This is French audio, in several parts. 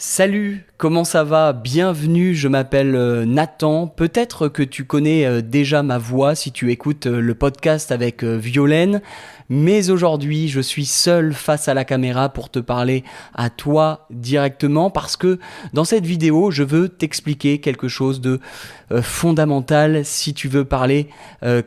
Salut, comment ça va? Bienvenue, je m'appelle Nathan. Peut-être que tu connais déjà ma voix si tu écoutes le podcast avec Violaine, mais aujourd'hui je suis seul face à la caméra pour te parler à toi directement parce que dans cette vidéo je veux t'expliquer quelque chose de fondamental si tu veux parler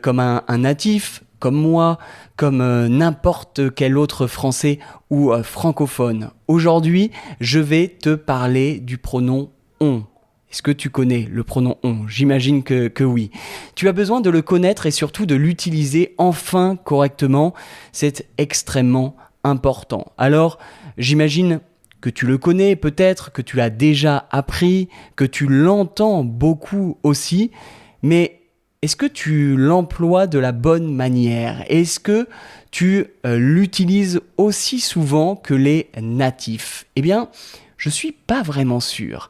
comme un natif, comme moi, comme n'importe quel autre français ou francophone. Aujourd'hui, je vais te parler du pronom on. Est-ce que tu connais le pronom on? J'imagine que oui. Tu as besoin de le connaître et surtout de l'utiliser enfin correctement. C'est extrêmement important. Alors, j'imagine que tu le connais peut-être, que tu l'as déjà appris, que tu l'entends beaucoup aussi, mais est-ce que tu l'emploies de la bonne manière? Est-ce que tu l'utilises aussi souvent que les natifs? Eh bien, je suis pas vraiment sûr.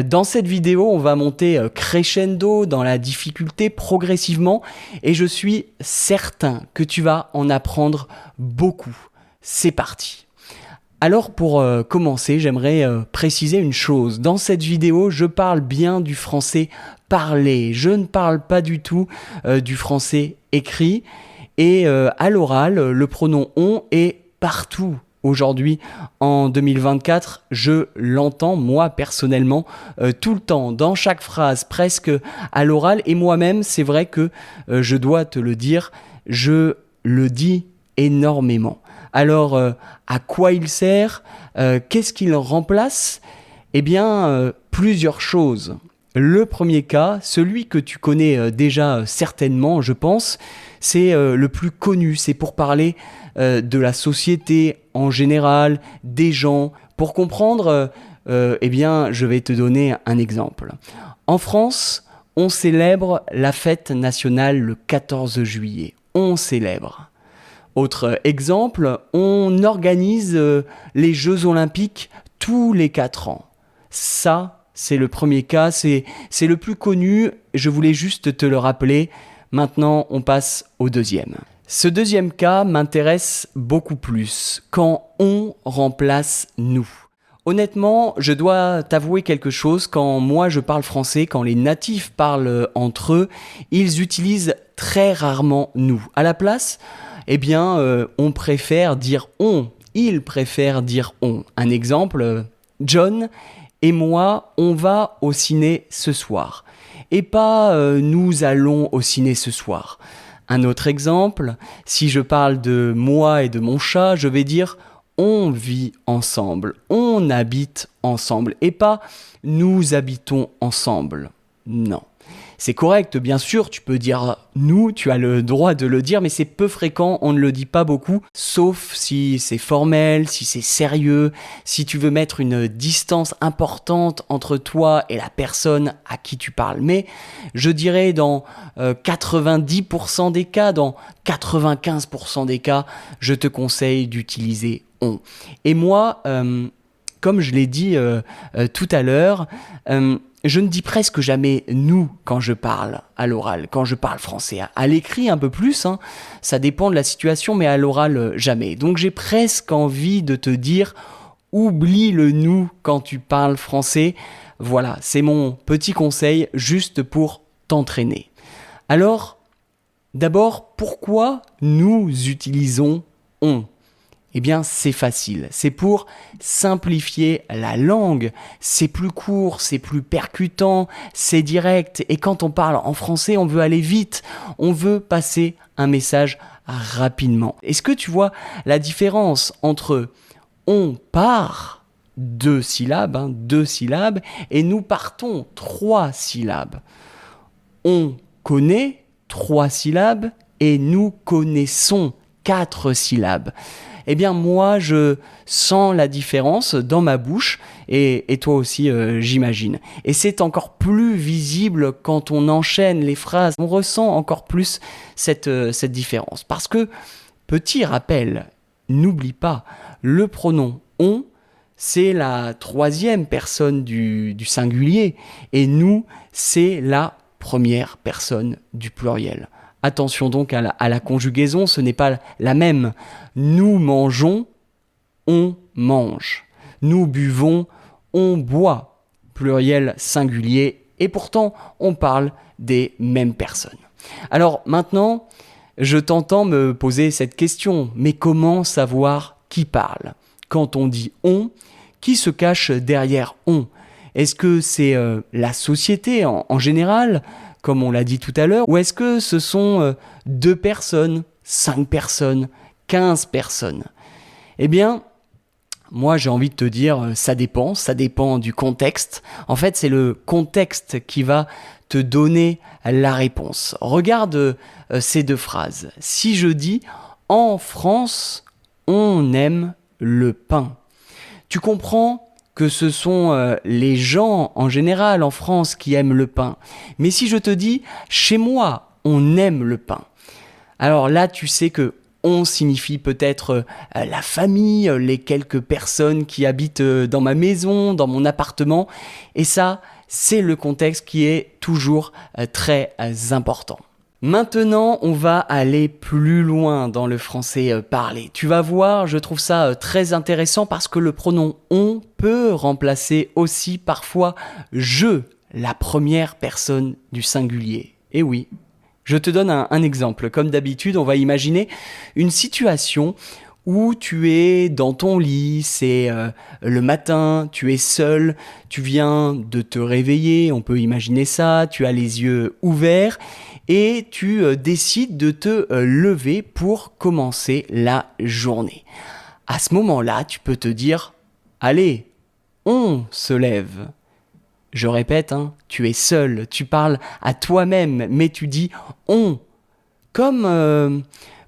Dans cette vidéo, on va monter crescendo dans la difficulté progressivement et je suis certain que tu vas en apprendre beaucoup. C'est parti! Alors pour commencer, j'aimerais préciser une chose. Dans cette vidéo, je parle bien du français parlé. Je ne parle pas du tout du français écrit. Et à l'oral, le pronom on est partout. Aujourd'hui, en 2024, je l'entends, moi, personnellement, tout le temps, dans chaque phrase, presque à l'oral. Et moi-même, c'est vrai que je dois te le dire, je le dis énormément. Alors, à quoi il sert? Qu'est-ce qu'il remplace? Eh bien, plusieurs choses. Le premier cas, celui que tu connais déjà certainement, je pense, c'est le plus connu. C'est pour parler de la société en général, des gens. Pour comprendre, eh bien, je vais te donner un exemple. En France, on célèbre la fête nationale le 14 juillet. On célèbre. Autre exemple, on organise les Jeux Olympiques tous les 4 ans. Ça, c'est le premier cas, c'est le plus connu. Je voulais juste te le rappeler. Maintenant, on passe au deuxième. Ce deuxième cas m'intéresse beaucoup plus, quand on remplace nous. Honnêtement, je dois t'avouer quelque chose, quand moi je parle français, quand les natifs parlent entre eux, ils utilisent très rarement nous. À la place, eh bien, on préfère dire on. Ils préfèrent dire on. Un exemple, John et moi, on va au ciné ce soir. Et pas nous allons au ciné ce soir. Un autre exemple, si je parle de moi et de mon chat, je vais dire on vit ensemble, on habite ensemble. Et pas nous habitons ensemble. Non. C'est correct, bien sûr, tu peux dire nous, tu as le droit de le dire, mais c'est peu fréquent, on ne le dit pas beaucoup, sauf si c'est formel, si c'est sérieux, si tu veux mettre une distance importante entre toi et la personne à qui tu parles. Mais je dirais dans 90% des cas, dans 95% des cas, je te conseille d'utiliser on. Et moi, comme je l'ai dit tout à l'heure, je ne dis presque jamais nous quand je parle à l'oral, quand je parle français. À l'écrit un peu plus, hein, ça dépend de la situation, mais à l'oral jamais. Donc j'ai presque envie de te dire, oublie le nous quand tu parles français. Voilà, c'est mon petit conseil juste pour t'entraîner. Alors, d'abord, pourquoi nous utilisons on ? Eh bien, c'est facile. C'est pour simplifier la langue. C'est plus court, c'est plus percutant, c'est direct. Et quand on parle en français, on veut aller vite. On veut passer un message rapidement. Est-ce que tu vois la différence entre on part, 2 syllabes, 2 syllabes, et nous partons, 3 syllabes. On connaît, 3 syllabes, et nous connaissons, 4 syllabes. Eh bien moi je sens la différence dans ma bouche et toi aussi j'imagine. Et c'est encore plus visible quand on enchaîne les phrases, on ressent encore plus cette différence. Parce que, petit rappel, n'oublie pas, le pronom on, c'est la 3e personne du singulier et nous, c'est la 1re personne du pluriel. Attention donc à la conjugaison, ce n'est pas la même. Nous mangeons, on mange. Nous buvons, on boit, pluriel singulier, et pourtant on parle des mêmes personnes. Alors maintenant, je t'entends me poser cette question, mais comment savoir qui parle ? Quand on dit « on », qui se cache derrière « on » ? Est-ce que c'est la société en général, comme on l'a dit tout à l'heure, ou est-ce que ce sont 2 personnes, 5 personnes, 15 personnes ? Eh bien, moi j'ai envie de te dire, ça dépend du contexte. En fait, c'est le contexte qui va te donner la réponse. Regarde ces 2 phrases. Si je dis « en France, on aime le pain », tu comprends que ce sont les gens en général en France qui aiment le pain. Mais si je te dis « chez moi, on aime le pain », alors là tu sais que on signifie peut-être la famille, les quelques personnes qui habitent dans ma maison, dans mon appartement. Et ça, c'est le contexte qui est toujours très important. Maintenant, on va aller plus loin dans le français parlé. Tu vas voir, je trouve ça très intéressant parce que le pronom « on » peut remplacer aussi parfois « je », la première personne du singulier. Et oui. Je te donne un exemple. Comme d'habitude, on va imaginer une situation où tu es dans ton lit, c'est le matin, tu es seul, tu viens de te réveiller, on peut imaginer ça, tu as les yeux ouverts et tu décides de te lever pour commencer la journée. À ce moment-là, tu peux te dire « Allez, on se lève ». Je répète, tu es seul, tu parles à toi-même, mais tu dis « on » comme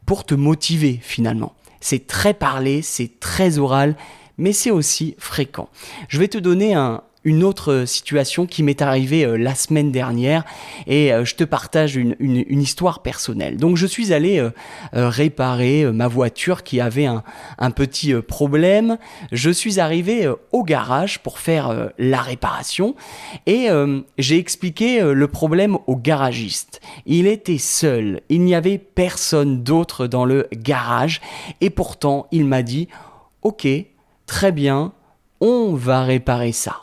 pour te motiver finalement. C'est très parlé, c'est très oral, mais c'est aussi fréquent. Je vais te donner une autre situation qui m'est arrivée la semaine dernière et je te partage une histoire personnelle. Donc je suis allé réparer ma voiture qui avait un petit problème. Je suis arrivé au garage pour faire la réparation et j'ai expliqué le problème au garagiste. Il était seul, il n'y avait personne d'autre dans le garage et pourtant il m'a dit « Ok, très bien, on va réparer ça ».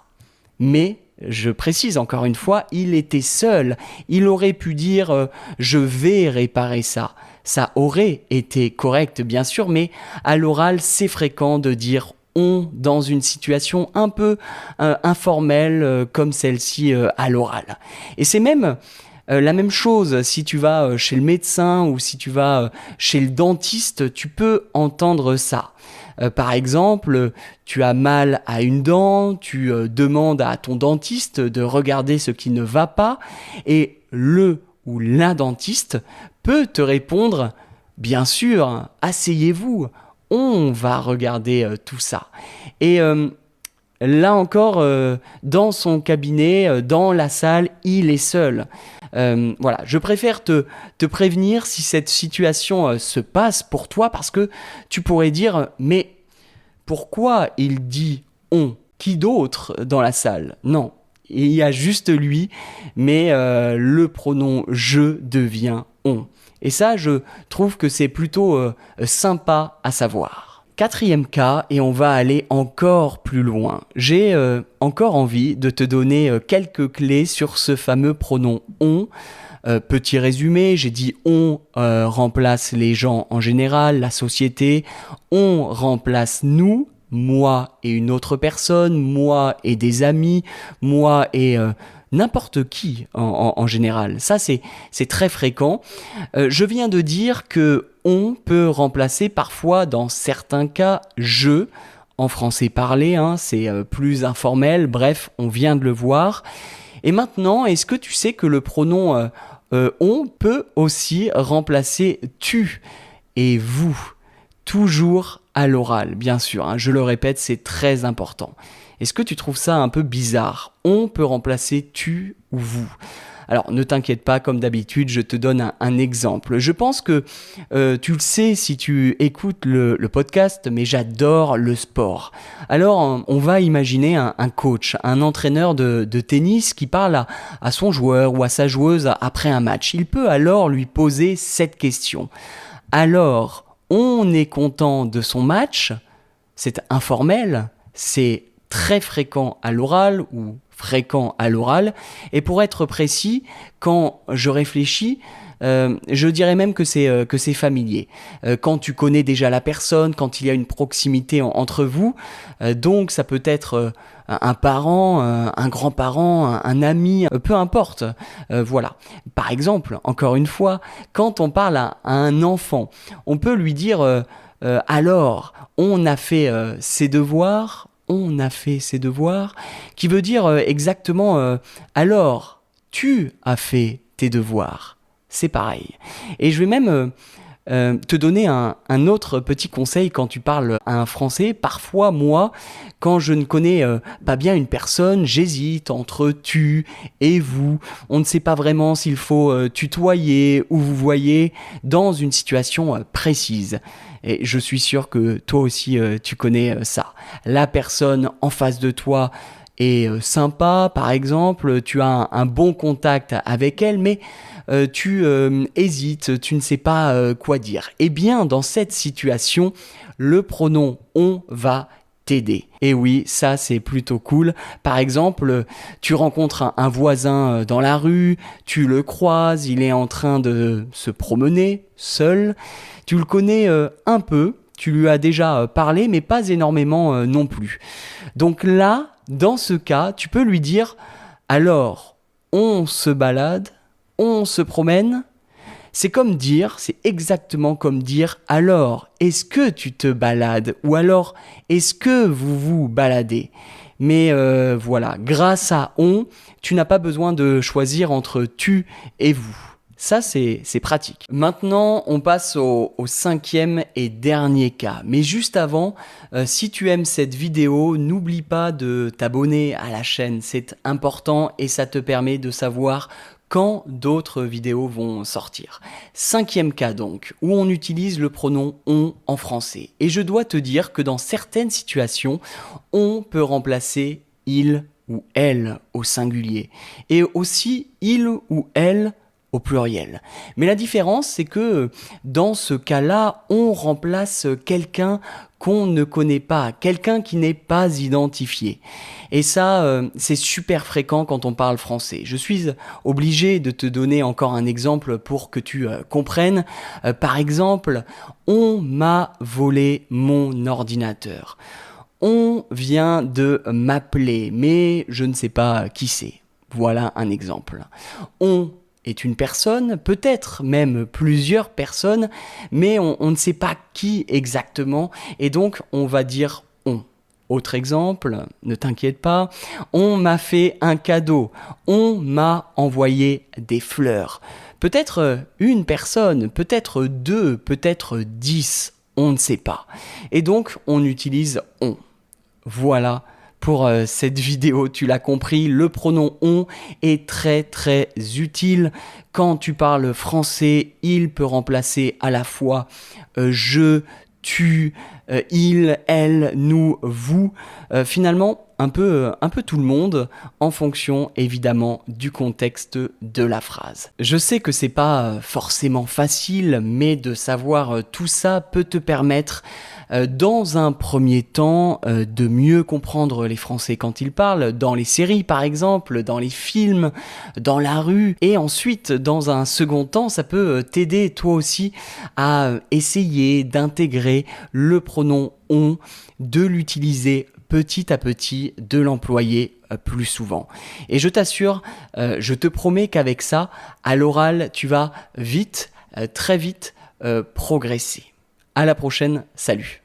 Mais, je précise encore une fois, il était seul. Il aurait pu dire « je vais réparer ça ». Ça aurait été correct, bien sûr, mais à l'oral, c'est fréquent de dire « on » dans une situation un peu informelle comme celle-ci à l'oral. Et c'est même la même chose si tu vas chez le médecin ou si tu vas chez le dentiste, tu peux entendre ça. Par exemple, tu as mal à une dent, tu demandes à ton dentiste de regarder ce qui ne va pas et le ou la dentiste peut te répondre « Bien sûr, asseyez-vous, on va regarder tout ça ». Et là encore, dans son cabinet, dans la salle, il est seul. Voilà, je préfère te prévenir si cette situation se passe pour toi parce que tu pourrais dire mais pourquoi il dit on ? Qui d'autre dans la salle ? Non, il y a juste lui, mais le pronom je devient on. Et ça, je trouve que c'est plutôt sympa à savoir. 4e cas, et on va aller encore plus loin. J'ai encore envie de te donner quelques clés sur ce fameux pronom « on ». Petit résumé, j'ai dit « on » remplace les gens en général, la société. « On » remplace « nous », moi et une autre personne, moi et des amis, moi et n'importe qui en général. Ça, c'est très fréquent. Je viens de dire que on peut remplacer parfois, dans certains cas, je, en français parlé, c'est plus informel, bref, on vient de le voir. Et maintenant, est-ce que tu sais que le pronom on peut aussi remplacer tu et vous, toujours à l'oral, bien sûr, je le répète, c'est très important. Est-ce que tu trouves ça un peu bizarre ? On peut remplacer tu ou vous. Alors, ne t'inquiète pas, comme d'habitude, je te donne un exemple. Je pense que tu le sais si tu écoutes le podcast, mais j'adore le sport. Alors, on va imaginer un coach, un entraîneur de tennis qui parle à son joueur ou à sa joueuse après un match. Il peut alors lui poser cette question. Alors, on est content de son match ? C'est informel ? C'est très fréquent à l'oral ou fréquent à l'oral. Et pour être précis, quand je réfléchis, je dirais même que c'est familier. Quand tu connais déjà la personne, quand il y a une proximité entre vous, donc ça peut être un parent, un grand-parent, un ami, peu importe. Voilà. Par exemple, encore une fois, quand on parle à un enfant, on peut lui dire alors, on a fait ses devoirs, on a fait ses devoirs, qui veut dire exactement alors, tu as fait tes devoirs. C'est pareil. Et je vais même te donner un autre petit conseil quand tu parles à un Français. Parfois, moi, quand je ne connais pas bien une personne, j'hésite entre tu et vous. On ne sait pas vraiment s'il faut tutoyer ou vous voyez dans une situation précise. Et je suis sûr que toi aussi, tu connais ça. La personne en face de toi est sympa, par exemple, tu as un bon contact avec elle, mais tu hésites, tu ne sais pas quoi dire. Eh bien, dans cette situation, le pronom on va t'aider. Et oui, ça c'est plutôt cool. Par exemple, tu rencontres un voisin dans la rue, tu le croises, il est en train de se promener seul, tu le connais un peu, tu lui as déjà parlé, mais pas énormément non plus. Donc là, dans ce cas, tu peux lui dire « Alors, on se balade, on se promène ?» C'est exactement comme dire « Alors, est-ce que tu te balades ?» ou alors « Est-ce que vous vous baladez ?» Mais voilà, grâce à « on », tu n'as pas besoin de choisir entre « tu » et « vous ». Ça, c'est pratique. Maintenant, on passe au cinquième et dernier cas. Mais juste avant, si tu aimes cette vidéo, n'oublie pas de t'abonner à la chaîne. C'est important et ça te permet de savoir quand d'autres vidéos vont sortir. Cinquième cas donc, où on utilise le pronom « on » en français. Et je dois te dire que dans certaines situations, on peut remplacer « il » ou « elle » au singulier. Et aussi « il » ou « elle » au pluriel. Mais la différence, c'est que dans ce cas-là, on remplace quelqu'un qu'on ne connaît pas, quelqu'un qui n'est pas identifié. Et ça, c'est super fréquent quand on parle français. Je suis obligé de te donner encore un exemple pour que tu comprennes. Par exemple, on m'a volé mon ordinateur. On vient de m'appeler, mais je ne sais pas qui c'est. Voilà un exemple. On est une personne, peut-être même plusieurs personnes, mais on ne sait pas qui exactement, et donc on va dire on. Autre exemple, ne t'inquiète pas, on m'a fait un cadeau, on m'a envoyé des fleurs. Peut-être une personne, peut-être deux, peut-être 10, on ne sait pas. Et donc on utilise on. Voilà. Pour cette vidéo, tu l'as compris, le pronom « on » est très très utile. Quand tu parles français, il peut remplacer à la fois je, tu, il, elle, nous, vous. Finalement, un peu tout le monde en fonction évidemment du contexte de la phrase. Je sais que c'est pas forcément facile, mais de savoir tout ça peut te permettre dans un premier temps de mieux comprendre les Français quand ils parlent, dans les séries par exemple, dans les films, dans la rue, et ensuite dans un second temps ça peut t'aider toi aussi à essayer d'intégrer le pronom on, de l'utiliser petit à petit, de l'employer plus souvent. Et je t'assure, je te promets qu'avec ça, à l'oral, tu vas vite, très vite progresser. À la prochaine, salut!